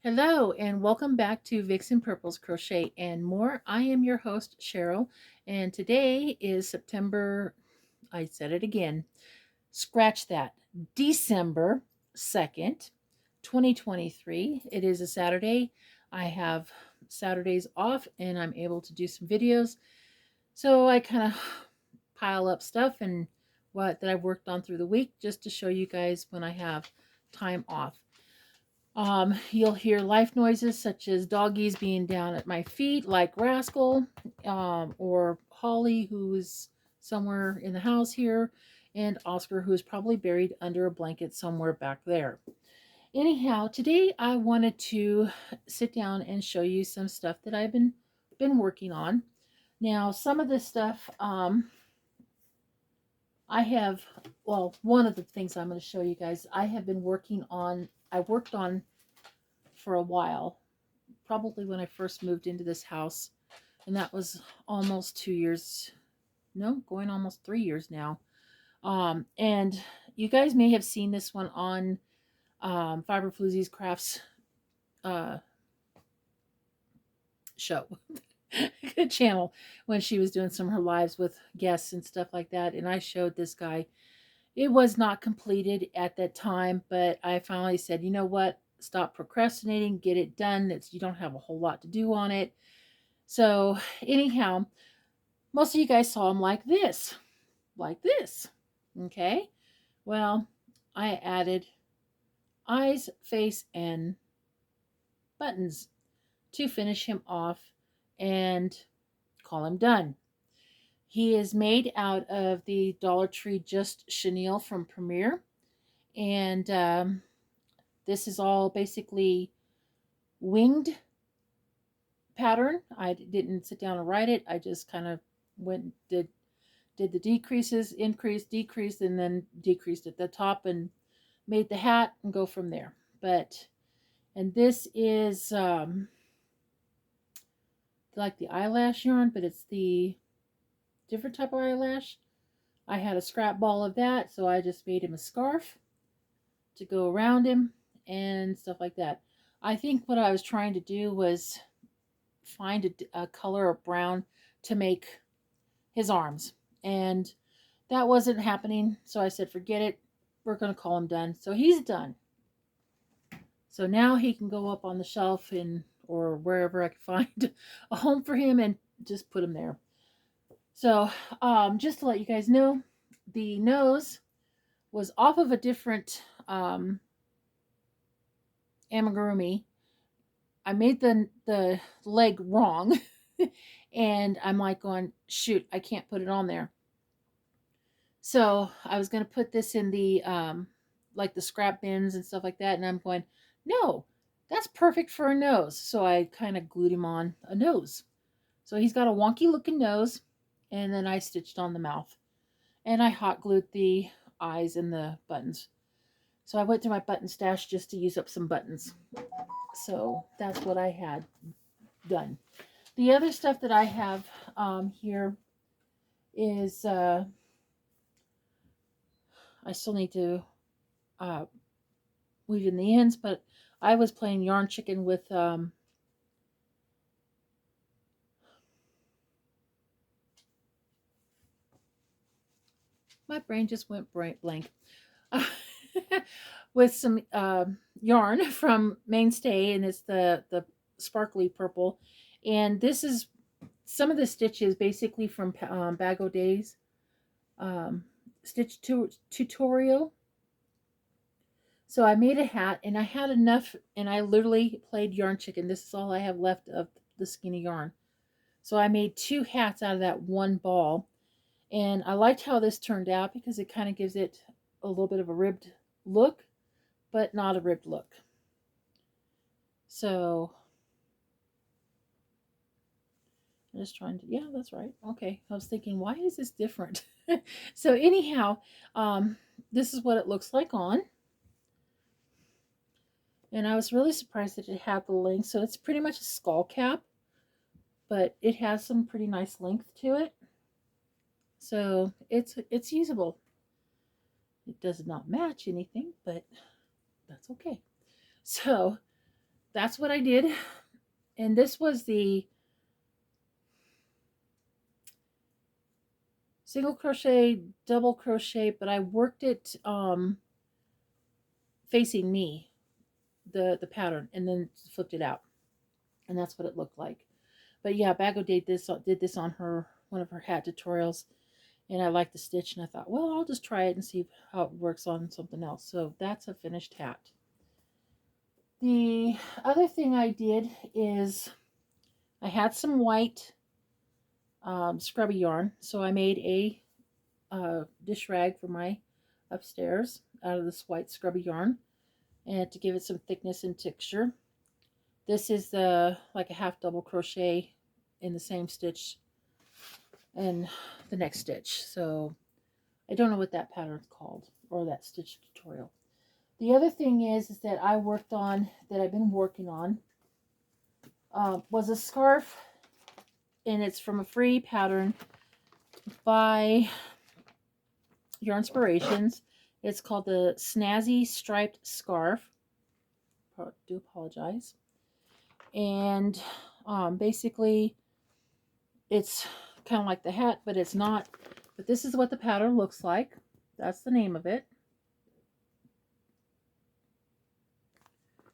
Hello and welcome back to Vixen Purple's Crochet and More. I am your host Cheryl, and today is September, I said it again, scratch that, December 2nd, 2023. It is a Saturday. I have Saturdays off and I'm able to do some videos. So I kind of pile up stuff and what that I've worked on through the week just to show you guys when I have time off. You'll hear life noises such as doggies being down at my feet, like Rascal, or Holly, who is somewhere in the house here, and Oscar, who is probably buried under a blanket somewhere back there. Anyhow, today I wanted to sit down and show you some stuff that I've been working on. Now, some of this stuff I have, well, one of the things I'm going to show you guys, I have been working on, I worked on for a while, probably when I first moved into this house, and that was almost 2 years, no, going almost 3 years now. And you guys may have seen this one on Fiber Floozy's Crafts uh, show channel when she was doing some of her lives with guests and stuff like that. And I showed this guy. It was not completed at that time, but I finally said, you know what? Stop procrastinating, get it done. You don't have a whole lot to do on it. So anyhow, most of you guys saw him like this, like this. Okay. Well, I added eyes, face, and buttons to finish him off and call him done. He is made out of the Dollar Tree Just Chenille from Premier. And this is all basically winged pattern. I didn't sit down and write it. I just kind of went did the decreases, increase, decrease, and then decreased at the top and made the hat and go from there. But and this is like the eyelash yarn, but it's the different type of eyelash. I had a scrap ball of that, so I just made him a scarf to go around him and stuff like that. I think what I was trying to do was find a color of brown to make his arms, and that wasn't happening, so I said forget it, we're going to call him done. So he's done. So now he can go up on the shelf or wherever I can find a home for him and just put him there. So just to let you guys know, the nose was off of a different amigurumi. I made the leg wrong and I'm like going, shoot, I can't put it on there. So I was going to put this in the like the scrap bins and stuff like that, and I'm going, no, that's perfect for a nose. So I kind of glued him on a nose. So he's got a wonky looking nose, and then I stitched on the mouth, and I hot glued the eyes and the buttons. So I went to my button stash just to use up some buttons. So that's what I had done. The other stuff that I have here is I still need to weave in the ends, but I was playing yarn chicken with my brain just went blank. With some yarn from Mainstay, and it's the sparkly purple. And this is some of the stitches basically from Bag O' Days stitch tutorial. So I made a hat, and I had enough, and I literally played yarn chicken. This is all I have left of the skinny yarn. So I made 2 hats out of that one ball. And I liked how this turned out because it kind of gives it a little bit of a ribbed look, but not a ribbed look. So I'm just trying to, yeah, that's right. Okay. I was thinking, why is this different? So anyhow, this is what it looks like on. And I was really surprised that it had the length. So it's pretty much a skull cap, but it has some pretty nice length to it. So it's usable. It does not match anything, but that's okay. So that's what I did. And this was the single crochet, double crochet, but I worked it facing me, the pattern, and then flipped it out. And that's what it looked like. But yeah, Bago did this on her one of her hat tutorials, and I liked the stitch, and I thought, well, I'll just try it and see how it works on something else. So that's a finished hat. The other thing I did is I had some white scrubby yarn, so I made a dish rag for my upstairs out of this white scrubby yarn, and to give it some thickness and texture. This is the like a half double crochet in the same stitch and the next stitch. So I don't know what that pattern's called or that stitch tutorial. The other thing is that I worked on, that I've been working on, was a scarf, and it's from a free pattern by Your Inspirations. It's called the Snazzy Striped Scarf. I do apologize. And basically, it's kind of like the hat, but it's not. But this is what the pattern looks like. That's the name of it.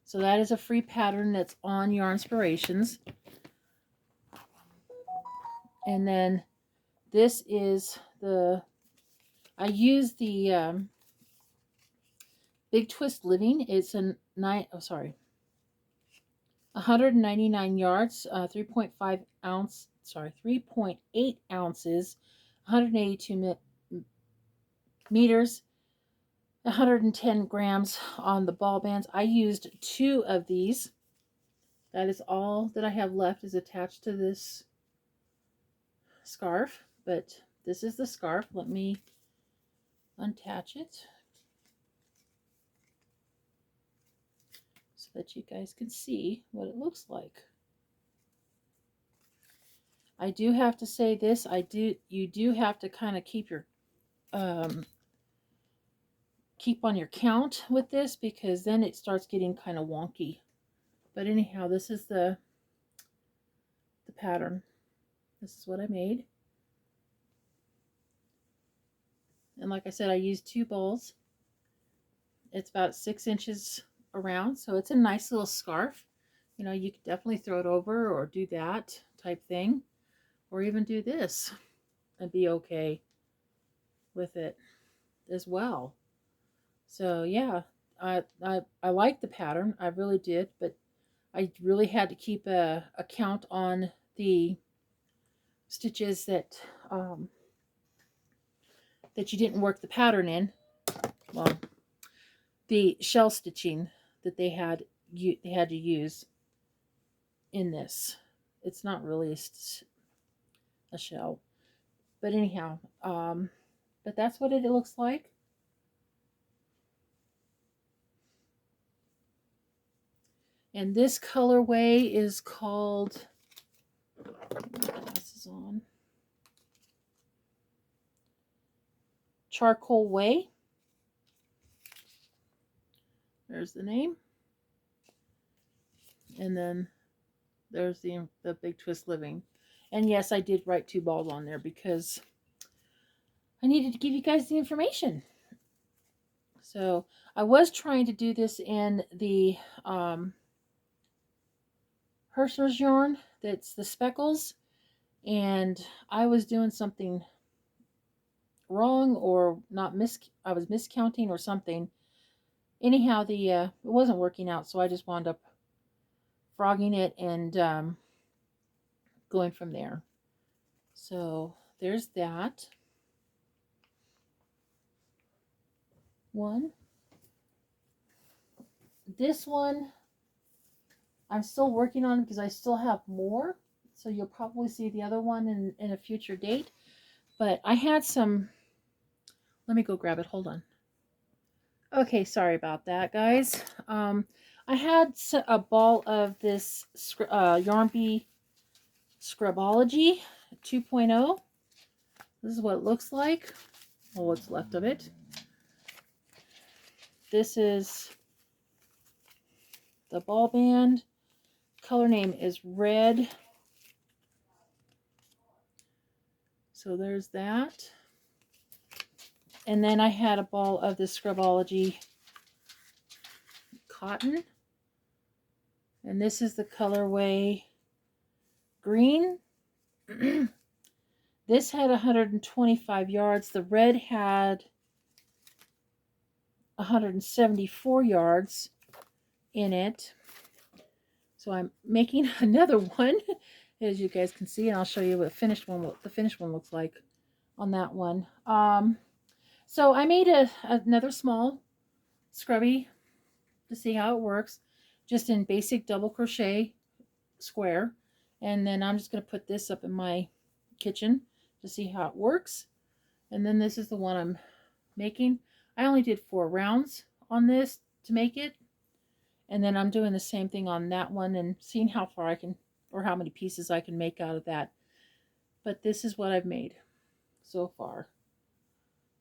So that is a free pattern that's on Your Inspirations. And then this is the, I use the Big Twist Living. It's a 199 yards, 3.5 ounce, 3.8 ounces, 182 meters, 110 grams on the ball bands. I used 2 of these. That is all that I have left is attached to this scarf, but this is the scarf. Let me unattach it so that you guys can see what it looks like. I do have to say this, you do have to kind of keep your keep on your count with this, because then it starts getting kind of wonky. But anyhow, this is the pattern. This is what I made. And like I said, I used 2 balls. It's about 6 inches around, so it's a nice little scarf. You know, you could definitely throw it over or do that type thing, or even do this and be okay with it as well. So yeah, I like the pattern. I really did, but I really had to keep a count on the stitches that that you didn't work the pattern in. Well, the shell stitching that they had to use in this. It's not really a shell, but anyhow, but that's what it looks like. And this colorway is called, this is on, Charcoal Way. There's the name. And then there's the Big Twist Living. And yes, I did write 2 balls on there because I needed to give you guys the information. So I was trying to do this in the Hershey's yarn, that's the speckles, and I was doing something wrong, or I was miscounting or something. Anyhow, it wasn't working out, so I just wound up frogging it and going from there. So there's that one. This one I'm still working on because I still have more, so you'll probably see the other one in a future date. But I had some, let me go grab it, hold on. Okay, sorry about that, guys. I had a ball of this Yarn Bee Scrubology 2.0. This is what it looks like, or what's left of it. This is the ball band. color name is Red. So there's that. And then I had a ball of the Scrubology cotton. And this is the colorway green. This had 125 yards. The red had 174 yards in it. So I'm making another one, as you guys can see, and I'll show you what the finished one looks like on that one. So I made another small scrubby to see how it works, just in basic double crochet square, and then I'm just going to put this up in my kitchen to see how it works. And then this is the one I'm making. I only did 4 rounds on this to make it, and then I'm doing the same thing on that one and seeing how far I can, or how many pieces I can make out of that. But this is what I've made so far.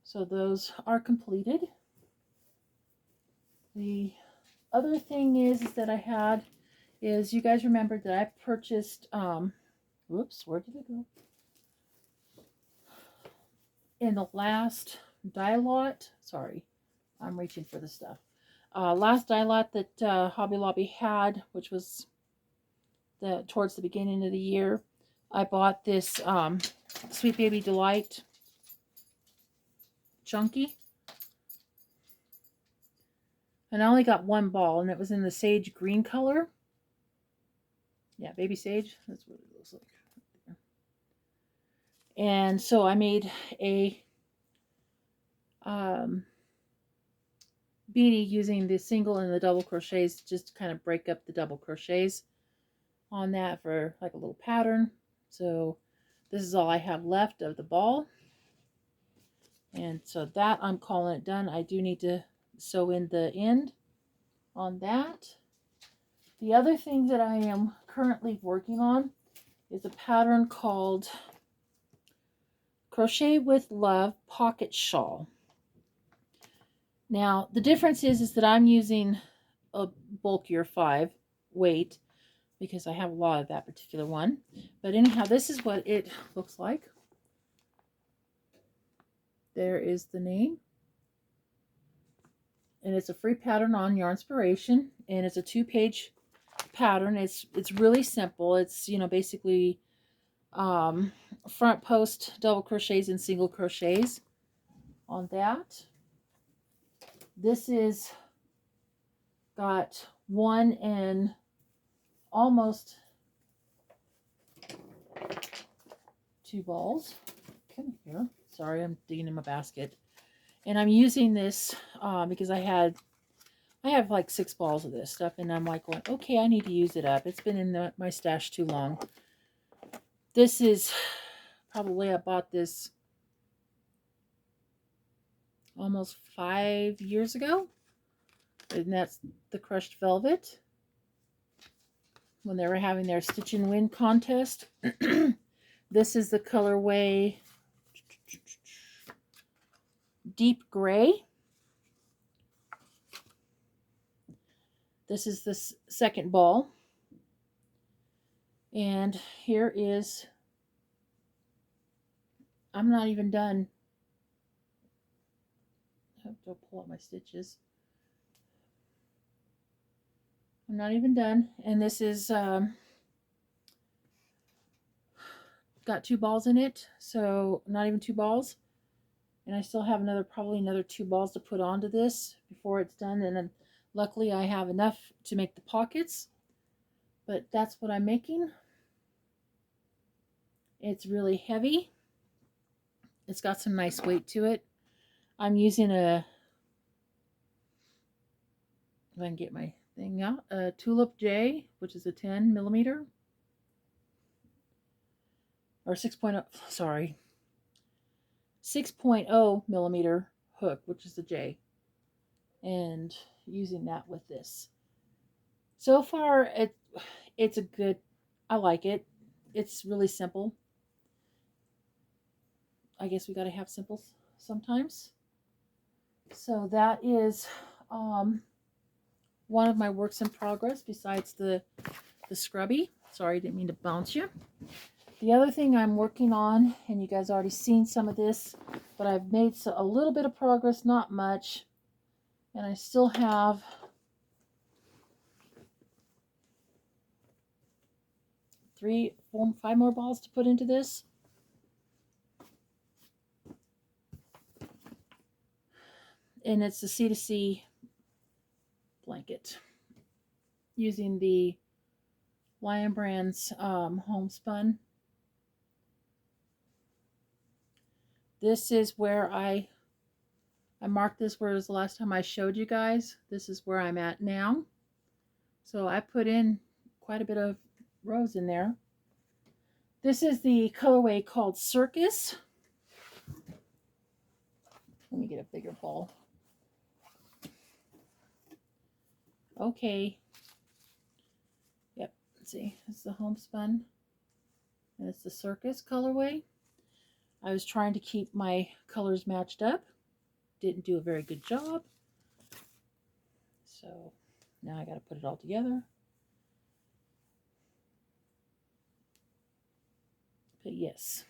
So those are completed. The other thing is that I had is, you guys remember that I purchased, whoops, where did it go? In the last die lot, sorry, I'm reaching for the stuff. Last die lot that Hobby Lobby had, which was towards the beginning of the year, I bought this Sweet Baby Delight Chunky. And I only got 1 ball, and it was in the sage green color. Yeah, baby sage. That's what it looks like. And so I made a beanie using the single and the double crochets, just to kind of break up the double crochets on that for like a little pattern. So this is all I have left of the ball. And so that, I'm calling it done. I do need to sew in the end on that. The other thing that I am currently working on is a pattern called Crochet with Love Pocket Shawl. Now, the difference is that I'm using a bulkier 5 weight because I have a lot of that particular one. But anyhow, this is what it looks like. There is the name. And it's a free pattern on Yarnspiration, and it's a 2-page pattern. It's really simple. It's, you know, basically front post double crochets and single crochets on that. This is got 1 and almost 2 balls. Come here. Sorry, I'm digging in my basket. And I'm using this because I have like 6 balls of this stuff, and I'm like going, okay, I need to use it up. It's been in my stash too long. This is probably, I bought this almost 5 years ago. And that's the crushed velvet, when they were having their Stitch and Win contest. This is the colorway Deep Gray. This is the second ball. And here is, I'm not even done. I have to pull out my stitches. I'm not even done. And this is got 2 balls in it, so not even 2 balls. And I still have probably another 2 balls to put onto this before it's done. And then luckily I have enough to make the pockets. But that's what I'm making. It's really heavy. It's got some nice weight to it. I'm using if I can get my thing out, a Tulip J, which is a 10 millimeter. Or 6.0, sorry. 6.0 millimeter hook, which is the J. And using that with this. So far, it's a good, I like it. It's really simple. I guess we got to have simples sometimes. So that is one of my works in progress, besides the the scrubby. Sorry, didn't mean to bounce you. The other thing I'm working on, and you guys already seen some of this, but I've made a little bit of progress, not much. And I still have 3, 4, 5 more balls to put into this. And it's the C2C blanket using the Lion Brands homespun. This is where I marked this where it was the last time I showed you guys. This is where I'm at now. So I put in quite a bit of rows in there. This is the colorway called Circus. Let me get a bigger ball. Okay. Yep, let's see. It's the homespun. And it's the Circus colorway. I was trying to keep my colors matched up. Didn't do a very good job. So now I got to put it all together. But yes.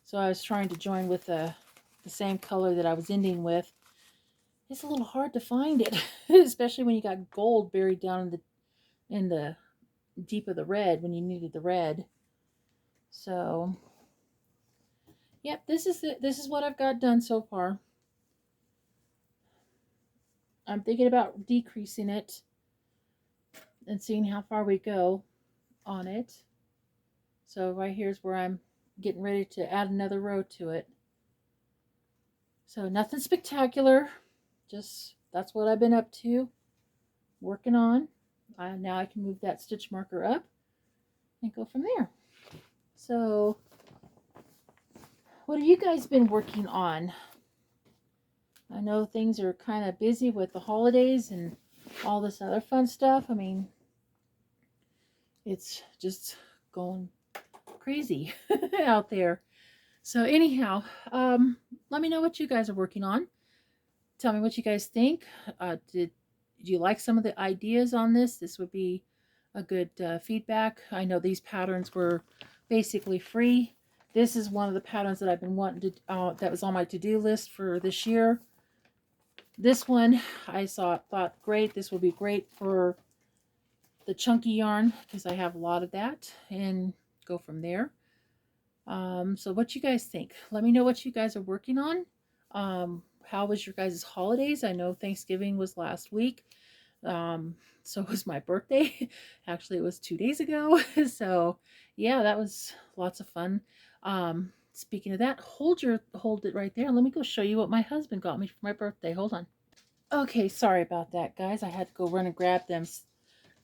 So I was trying to join with the same color that I was ending with. It's a little hard to find it, especially when you got gold buried down in the deep of the red when you needed the red. So, yep, this is what I've got done so far. I'm thinking about decreasing it and seeing how far we go on it. So right here's where I'm getting ready to add another row to it. So nothing spectacular, just that's what I've been up to, working on. Now I can move that stitch marker up and go from there. So what have you guys been working on? I know things are kind of busy with the holidays and all this other fun stuff. I mean, it's just going crazy out there. So anyhow, let me know what you guys are working on. Tell me what you guys think. Did you like some of the ideas on this? This would be a good feedback. I know these patterns were basically free. This is one of the patterns that I've been wanting to, that was on my to-do list for this year. This one I thought great. This will be great for the chunky yarn because I have a lot of that, and go from there. So what you guys think? Let me know what you guys are working on. How was your guys' holidays? I know Thanksgiving was last week. So was my birthday. Actually, it was 2 days ago. So yeah, that was lots of fun. Speaking of that, hold it right there. Let me go show you what my husband got me for my birthday. Hold on. Okay, sorry about that, guys. I had to go run and grab them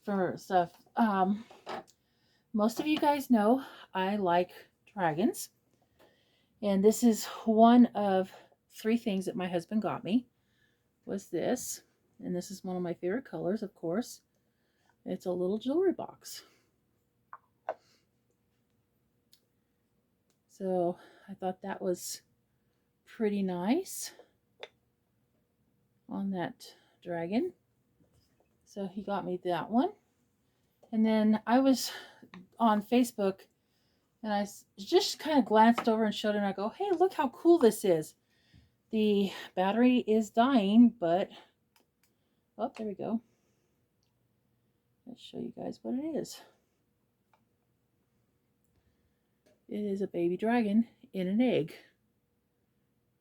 for stuff. Most of you guys know I like dragons. And this is one of 3 things that my husband got me, was this. And this is one of my favorite colors, of course. It's a little jewelry box. So I thought that was pretty nice on that dragon. So he got me that one. And then I was on Facebook and I just kind of glanced over and showed him. I go, hey, look how cool this is. The battery is dying, but oh, there we go. Let's show you guys what it is. It is a baby dragon in an egg,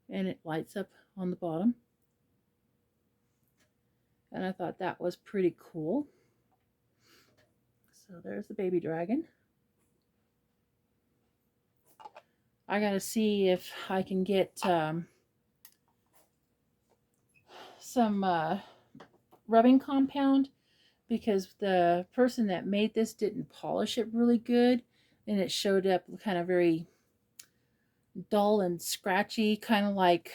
and it lights up on the bottom. And I thought that was pretty cool. So there's the baby dragon. I gotta see if I can get some rubbing compound, because the person that made this didn't polish it really good, and it showed up kind of very dull and scratchy, kind of like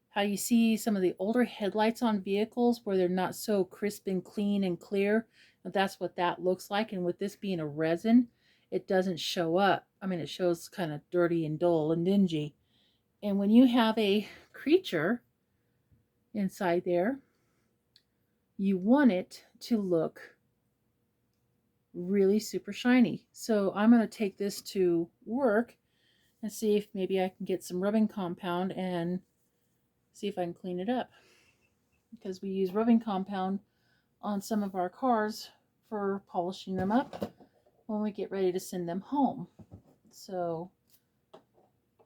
how you see some of the older headlights on vehicles where they're not so crisp and clean and clear. That's what that looks like. And with this being a resin, it doesn't show up. I mean, it shows kind of dirty and dull and dingy. And when you have a creature inside there, you want it to look really super shiny. So I'm going to take this to work and see if maybe I can get some rubbing compound and see if I can clean it up. Because we use rubbing compound on some of our cars for polishing them up when we get ready to send them home. So,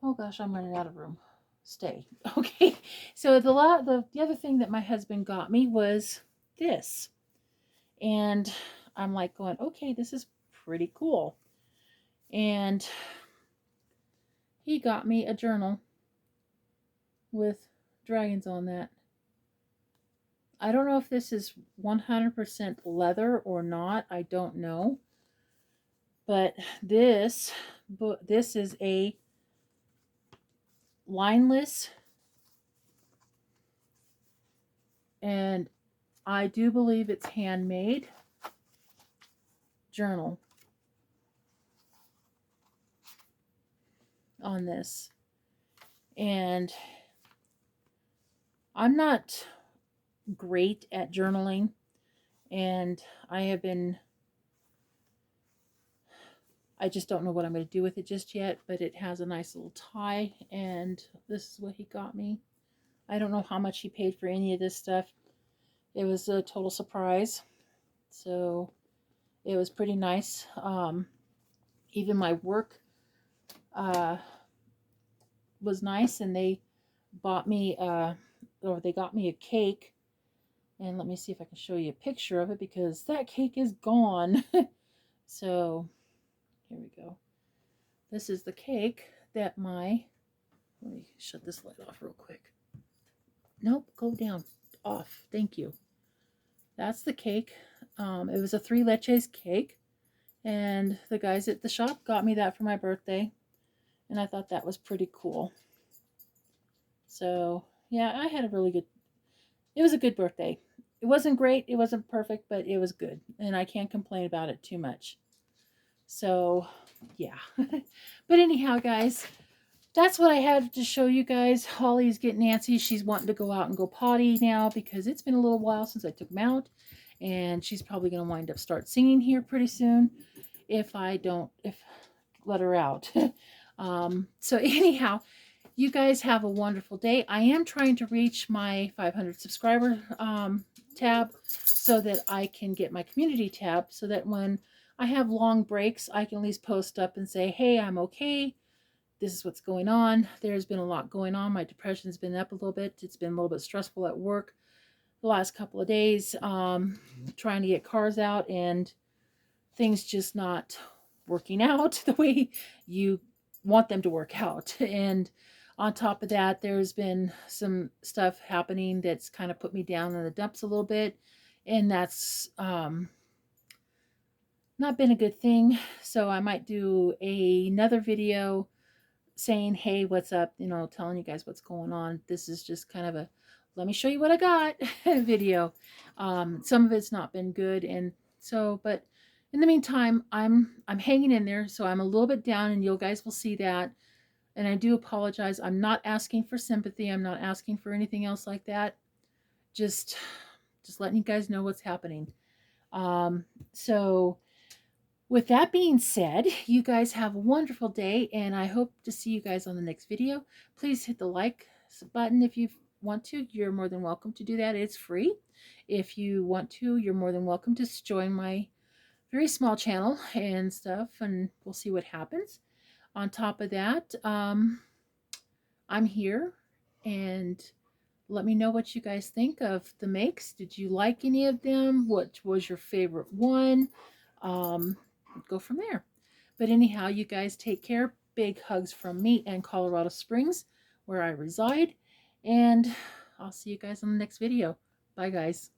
oh gosh, I'm running out of room. Stay. Okay. So the other thing that my husband got me was this. And I'm like going, okay, this is pretty cool. And he got me a journal with dragons on that. I don't know if this is 100% leather or not. I don't know. But this is a lineless, and I do believe it's handmade journal on this. And I'm not great at journaling, and I just don't know what I'm going to do with it just yet, but it has a nice little tie, and this is what he got me. I don't know how much he paid for any of this stuff. It was a total surprise. So it was pretty nice. Even my work was nice, and they bought me they got me a cake. And let me see if I can show you a picture of it, because that cake is gone. So here we go. This is the cake that let me shut this light off real quick. Nope, go down. Off. Thank you. That's the cake. It was a 3 leches cake. And the guys at the shop got me that for my birthday. And I thought that was pretty cool. So, yeah, I had it was a good birthday. It wasn't great, it wasn't perfect, but it was good. And I can't complain about it too much. So, yeah. But anyhow, guys, that's what I had to show you guys. Holly's getting antsy. She's wanting to go out and go potty now because it's been a little while since I took him out. And she's probably going to wind up start singing here pretty soon if let her out. So anyhow, you guys have a wonderful day. I am trying to reach my 500 subscriber tab so that I can get my community tab, so that when I have long breaks, I can at least post up and say, hey, I'm okay. This is what's going on. There's been a lot going on. My depression's been up a little bit. It's been a little bit stressful at work the last couple of days, trying to get cars out, and things just not working out the way you want them to work out. And on top of that, there's been some stuff happening that's kind of put me down in the dumps a little bit, and that's not been a good thing. So I might do another video saying, hey, what's up, telling you guys what's going on. This is just kind of a let me show you what I got video. Some of it's not been good, and so, but in the meantime, I'm hanging in there. So I'm a little bit down, and you guys will see that. And I do apologize. I'm not asking for sympathy. I'm not asking for anything else like that. Just letting you guys know what's happening. So with that being said, you guys have a wonderful day, and I hope to see you guys on the next video. Please hit the like button if you want to. You're more than welcome to do that. It's free. If you want to, you're more than welcome to join my very small channel and stuff, and we'll see what happens. On top of that, I'm here, and let me know what you guys think of the makes. Did you like any of them? What was your favorite one? Go from there. But anyhow, you guys take care. Big hugs from me and Colorado Springs, where I reside. And I'll see you guys on the next video. Bye, guys.